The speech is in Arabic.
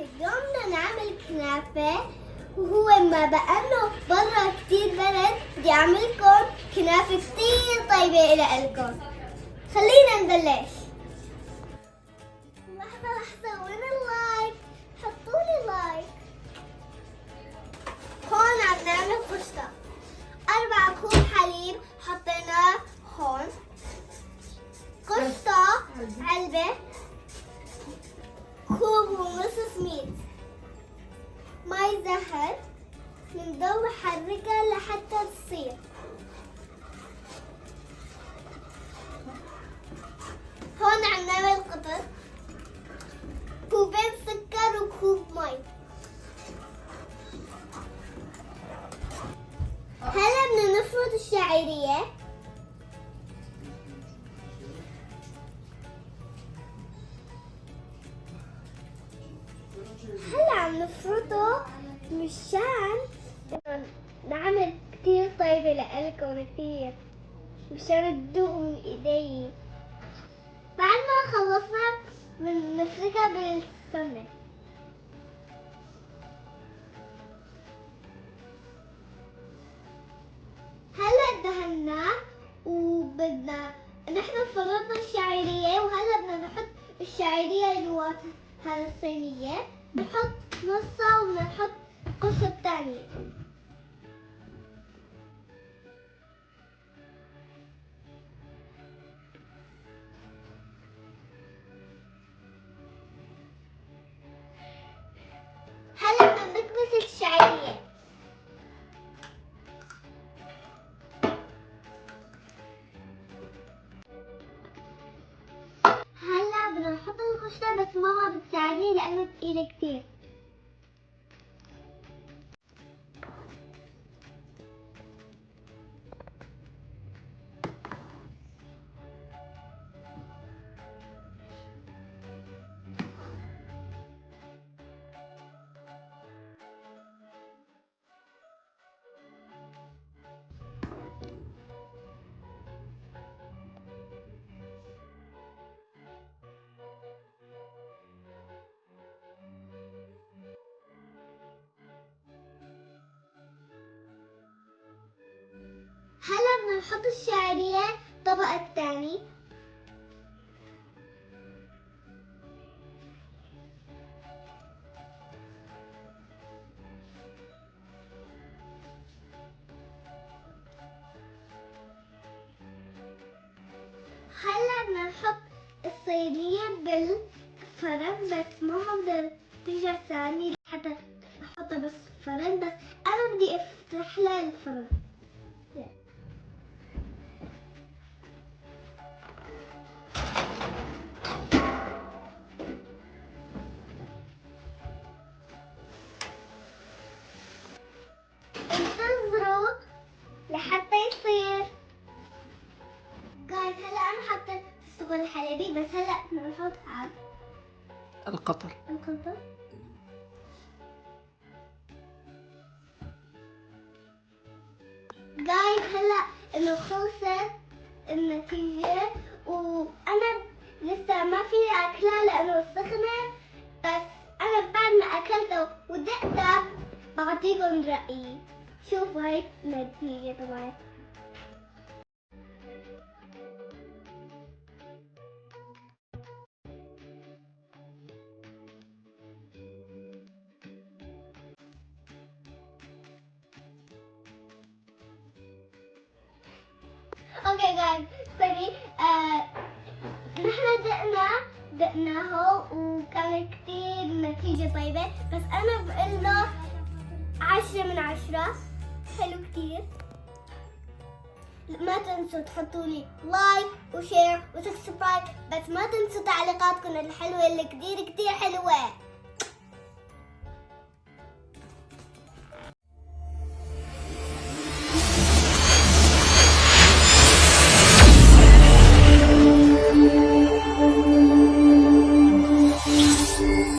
اليوم بدنا نعمل كنافة، وهو ما بأنه برا كتير برد بدي أعملكم كنافة كتير طيبة إلكم. خلينا نبلش. لحظة وين اللايك؟ حطولي لايك. هون عم نعمل قشطة. 4 كوب حليب حطيناه هون. قشطة علبة. كوب ونص سميد. ماي زهر. بنضل نحركها لحتى تصير. هون عم نعمل قطر. كوبين سكر وكوب مي. هلا بدنا نفرط الشعيرية. هلا عم نفرطه مشان نعمل كتير طيبة لإلكم كتير، مشان تذوقوا من ايدي. بعد ما خلصنا بنفركها بالسمنة. هلا دهنا وبدنا نحن فرطنا الشعيرية، وهلا بدنا نحط الشعيرية جوات هذا الصينية. بنحط نصها وبدنا نحط القشة الثانية. هلا بدنا نكبس الشعيرية. هلا بدنا نحط القشطة، بس ماما بتساعدني لأنه تقيلة كتير. هلا بدنا نحط الشعرية الطبق الثاني. هلا بدنا نحط الصينية بالفرن، بس ماما بدها ترجع تساعدني لحتى احطها بس الفرن، بس انا بدي افتح لها الفرن. انتظروا لحتى يصير. جايز هلا انا حطيت السكر الحليبي، بس هلا بدنا نحط على القطر. جايز هلا انه خلصت النتيجة، وانا لسه ما فيني اكلها لانه سخنة، بس انا بعد ما اكلتها ودقتها بعطيكم رأيي. شوفوا هاي النتيجة تبعي. اوكي جايز سوري. نحن دقناها وكان كتير نتيجة طيبة، بس انا بقول له 10 من 10. حلو كتير. ما تنسوا تحطوا لي لايك وشير وسبسكرايب، بس ما تنسوا تعليقاتكم الحلوة اللي كتير حلوة.